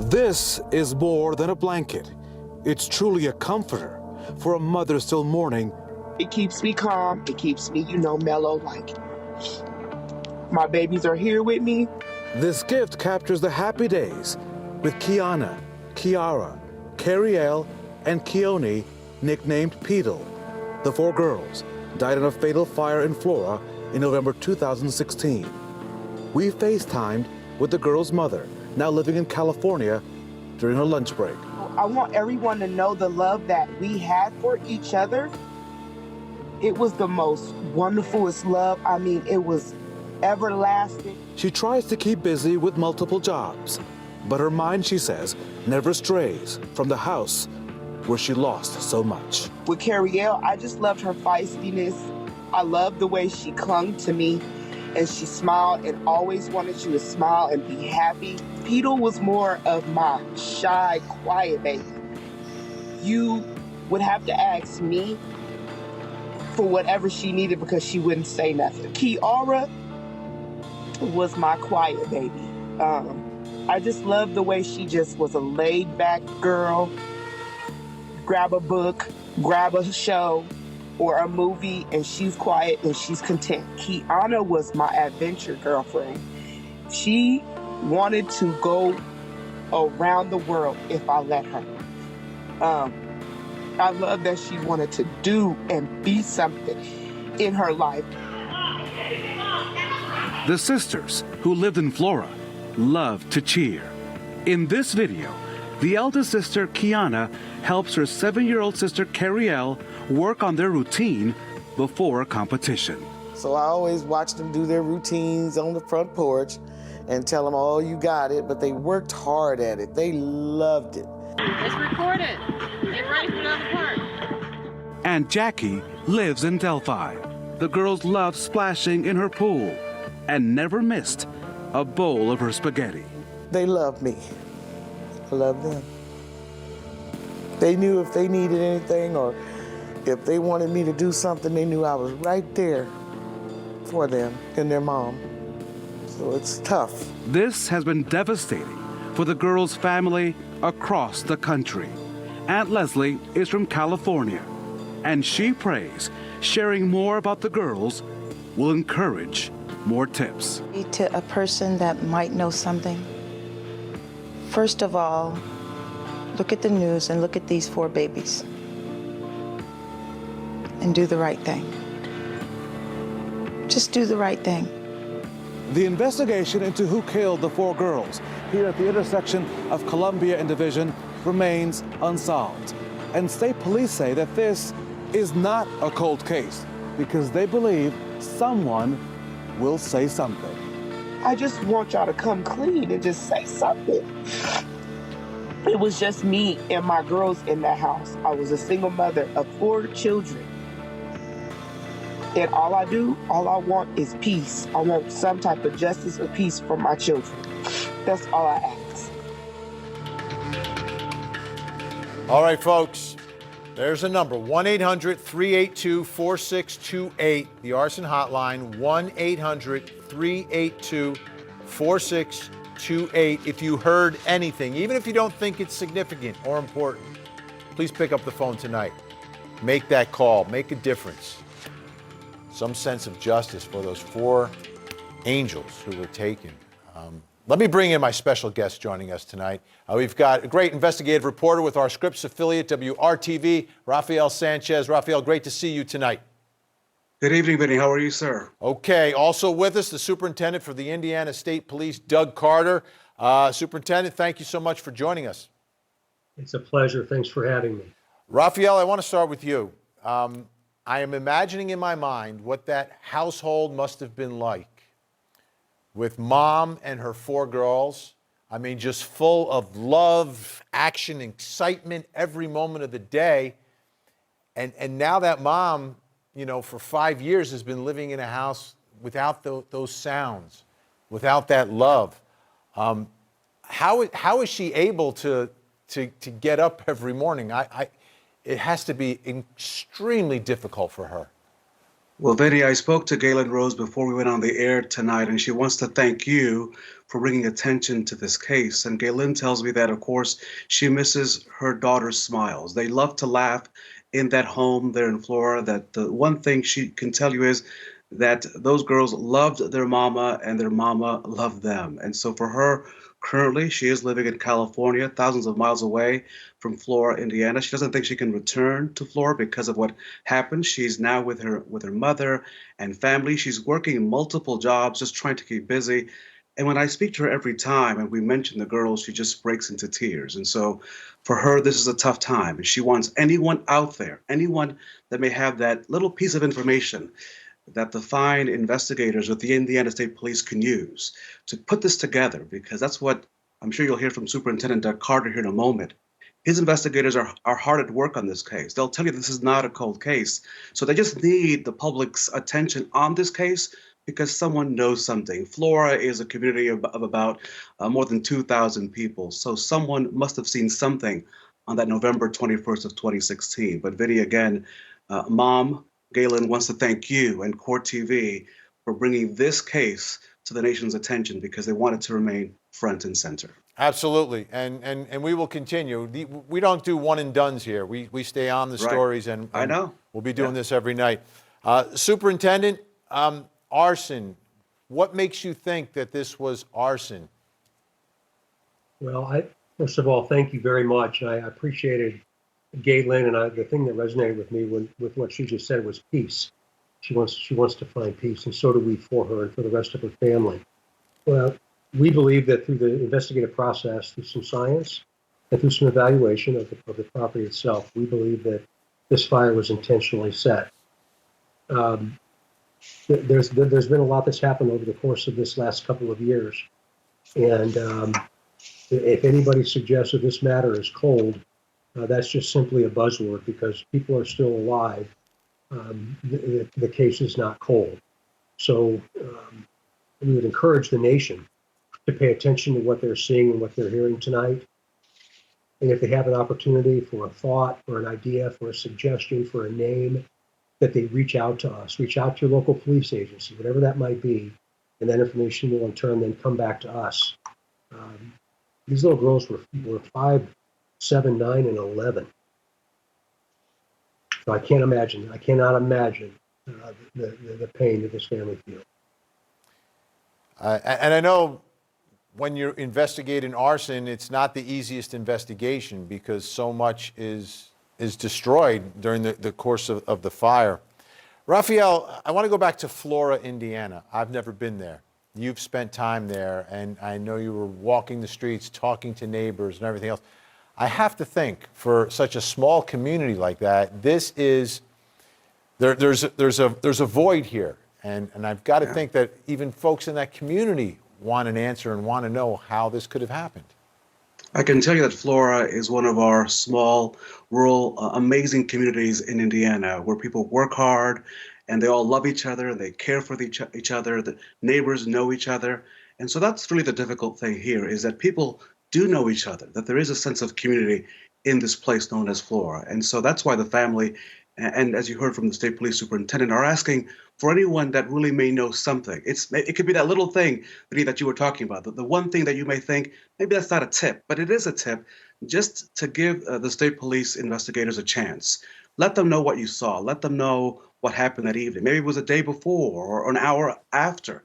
This is more than a blanket. It's truly a comforter for a mother still mourning. It keeps me calm. It keeps me, mellow, like my babies are here with me. This gift captures the happy days with Keyana, Keyara, Kerriele, and Kionnie, nicknamed Peedle. The 4 girls died in a fatal fire in Florida in November 2016. We FaceTimed with the girls' mother, now living in California, during her lunch break. I want everyone to know the love that we had for each other. It was the most wonderfulest love. I mean, it was everlasting. She tries to keep busy with multiple jobs, but her mind, she says, never strays from the house where she lost so much. With Kerriele, I just loved her feistiness. I loved the way she clung to me, and she smiled and always wanted you to smile and be happy. Peedle was more of my shy, quiet baby. You would have to ask me for whatever she needed because she wouldn't say nothing. Keyara was my quiet baby. I just loved the way she just was a laid-back girl. Grab a book, grab a show or a movie, and she's quiet and she's content. Keyana was my adventure girlfriend. She wanted to go around the world if I let her. I love that she wanted to do and be something in her life. The sisters who lived in Florida loved to cheer. In this video, the eldest sister, Keyana, helps her 7-year-old sister, Kerriele, work on their routine before a competition. So I always watch them do their routines on the front porch and tell them, oh, you got it, but they worked hard at it. They loved it. Let's record it. Get ready for another part. And Jackie lives in Delphi. The girls loved splashing in her pool and never missed a bowl of her spaghetti. They love me. I love them. They knew if they needed anything or if they wanted me to do something, they knew I was right there for them and their mom. So it's tough. This has been devastating for the girls' family across the country. Aunt Leslie is from California, and she prays sharing more about the girls will encourage more tips. To a person that might know something, first of all, look at the news and look at these 4 babies and do the right thing. Just do the right thing. The investigation into who killed the 4 girls here at the intersection of Columbia and Division remains unsolved. And state police say that this is not a cold case because they believe someone will say something. I just want y'all to come clean and just say something. It was just me and my girls in that house. I was a single mother of 4 children. And all I want is peace. I want some type of justice or peace for my children. That's all I ask. All right, folks, there's a number, 1-800-382-4628, the arson hotline, 1-800-382-4628. If you heard anything, even if you don't think it's significant or important, please pick up the phone tonight. Make that call, make a difference. Some sense of justice for those 4 angels who were taken. Let me bring in my special guest joining us tonight. We've got a great investigative reporter with our Scripps affiliate, WRTV, Rafael Sanchez. Rafael, great to see you tonight. Good evening, Benny. How are you, sir? Okay, also with us, the superintendent for the Indiana State Police, Doug Carter. Superintendent, thank you so much for joining us. It's a pleasure. Thanks for having me. Rafael, I want to start with you. I am imagining in my mind what that household must have been like with mom and her 4 girls. I mean, just full of love, action, excitement every moment of the day. And now that mom, for 5 years has been living in a house without those sounds, without that love. How is she able to get up every morning? It has to be extremely difficult for her. Well, Betty, I spoke to Galen Rose before we went on the air tonight, and she wants to thank you for bringing attention to this case. And Galen tells me that, of course, she misses her daughter's smiles. They love to laugh in that home there in Florida. That the one thing she can tell you is that those girls loved their mama and their mama loved them. And so for her, currently, she is living in California, thousands of miles away from Flora, Indiana. She doesn't think she can return to Flora because of what happened. She's now with her mother and family. She's working multiple jobs, just trying to keep busy. And when I speak to her every time and we mention the girls, she just breaks into tears. And so for her, this is a tough time. And she wants anyone out there, anyone that may have that little piece of information that the fine investigators with the Indiana State Police can use to put this together, because that's what I'm sure you'll hear from Superintendent Doug Carter here in a moment. His investigators are hard at work on this case. They'll tell you this is not a cold case. So they just need the public's attention on this case because someone knows something. Flora is a community of about more than 2,000 people. So someone must have seen something on that November 21st of 2016. But Vinny, again, Mom, Galen wants to thank you and Court TV for bringing this case to the nation's attention because they want it to remain front and center. Absolutely, and we will continue. We don't do one and dones here. We stay on the stories, and I know we'll be doing this every night. Superintendent, arson. What makes you think that this was arson? Well, first of all, thank you very much. I appreciated Galen, and the thing that resonated with me with what she just said was peace. She wants to find peace, and so do we for her and for the rest of her family. Well, we believe that through the investigative process, through some science, and through some evaluation of the property itself, we believe that this fire was intentionally set. There's been a lot that's happened over the course of this last couple of years, and if anybody suggests that this matter is cold, that's just simply a buzzword because people are still alive. The case is not cold. So we would encourage the nation to pay attention to what they're seeing and what they're hearing tonight. And if they have an opportunity for a thought, for an idea, for a suggestion, for a name, that they reach out to us, reach out to your local police agency, whatever that might be, and that information will in turn then come back to us. These little girls were 5, 7, 9, and 11. So I cannot imagine the pain that this family feels. And I know when you're investigating arson, it's not the easiest investigation because so much is destroyed during the course of the fire. Raphael, I want to go back to Flora, Indiana. I've never been there. You've spent time there, and I know you were walking the streets, talking to neighbors and everything else. I have to think, for such a small community like that, there's a void here, and I've got to think that even folks in that community want an answer and want to know how this could have happened. I can tell you that Flora is one of our small, rural, amazing communities in Indiana where people work hard and they all love each other and they care for each other. The neighbors know each other. And so that's really the difficult thing here is that people do know each other, that there is a sense of community in this place known as Flora. And so that's why the family, and as you heard from the state police superintendent, are asking for anyone that really may know something. It could be that little thing, that you were talking about, the one thing that you may think, maybe that's not a tip, but it is a tip, just to give the state police investigators a chance. Let them know what you saw. Let them know what happened that evening. Maybe it was a day before or an hour after.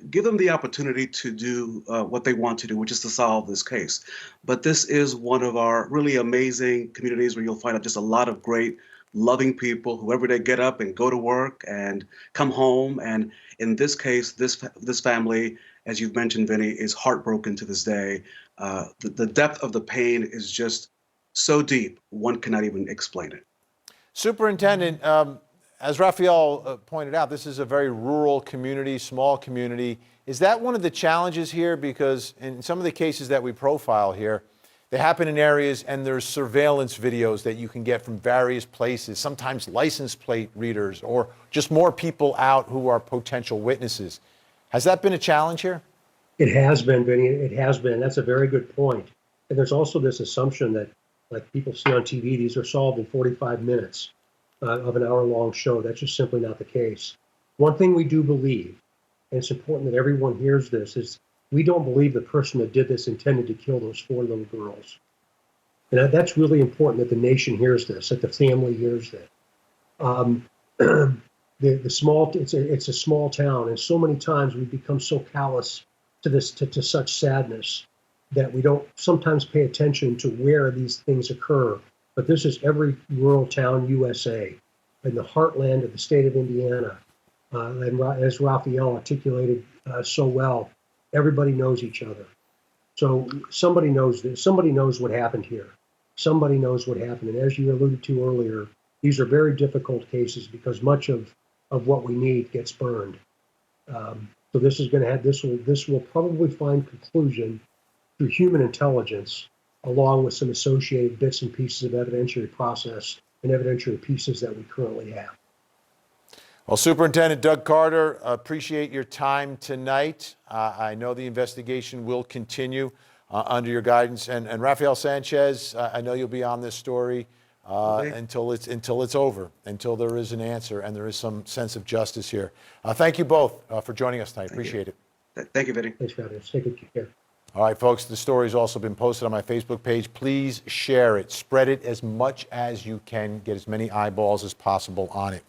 Give them the opportunity to do what they want to do, which is to solve this case. But this is one of our really amazing communities where you'll find just a lot of great, loving people who every day get up and go to work and come home. And in this case, this family, as you've mentioned, Vinny, is heartbroken to this day. The depth of the pain is just so deep, one cannot even explain it. Superintendent, as Raphael pointed out, this is a very rural community, small community. Is that one of the challenges here? Because in some of the cases that we profile here, they happen in areas and there's surveillance videos that you can get from various places, sometimes license plate readers or just more people out who are potential witnesses. Has that been a challenge here? It has been, Vinny. It has been. That's a very good point. And there's also this assumption that, like people see on TV, these are solved in 45 minutes. Of an hour-long show. That's just simply not the case. One thing we do believe, and it's important that everyone hears this, is we don't believe the person that did this intended to kill those 4 little girls. And that's really important that the nation hears this, that the family hears that. It's a small town, and so many times we become so callous to this, to such sadness, that we don't sometimes pay attention to where these things occur. But this is every rural town USA, in the heartland of the state of Indiana. And as Raphael articulated so well, everybody knows each other. So somebody knows this. Somebody knows what happened here. Somebody knows what happened. And as you alluded to earlier, these are very difficult cases because much of what we need gets burned. So this is going to have this will probably find conclusion through human intelligence, along with some associated bits and pieces of evidentiary process and evidentiary pieces that we currently have. Well, Superintendent Doug Carter, appreciate your time tonight. I know the investigation will continue under your guidance. And Rafael Sanchez, I know you'll be on this story until it's over, until there is an answer and there is some sense of justice here. Thank you both for joining us tonight. Appreciate it. Thank you, Vinny. Thanks, guys. Take good care. All right, folks, the story's also been posted on my Facebook page. Please share it. Spread it as much as you can. Get as many eyeballs as possible on it.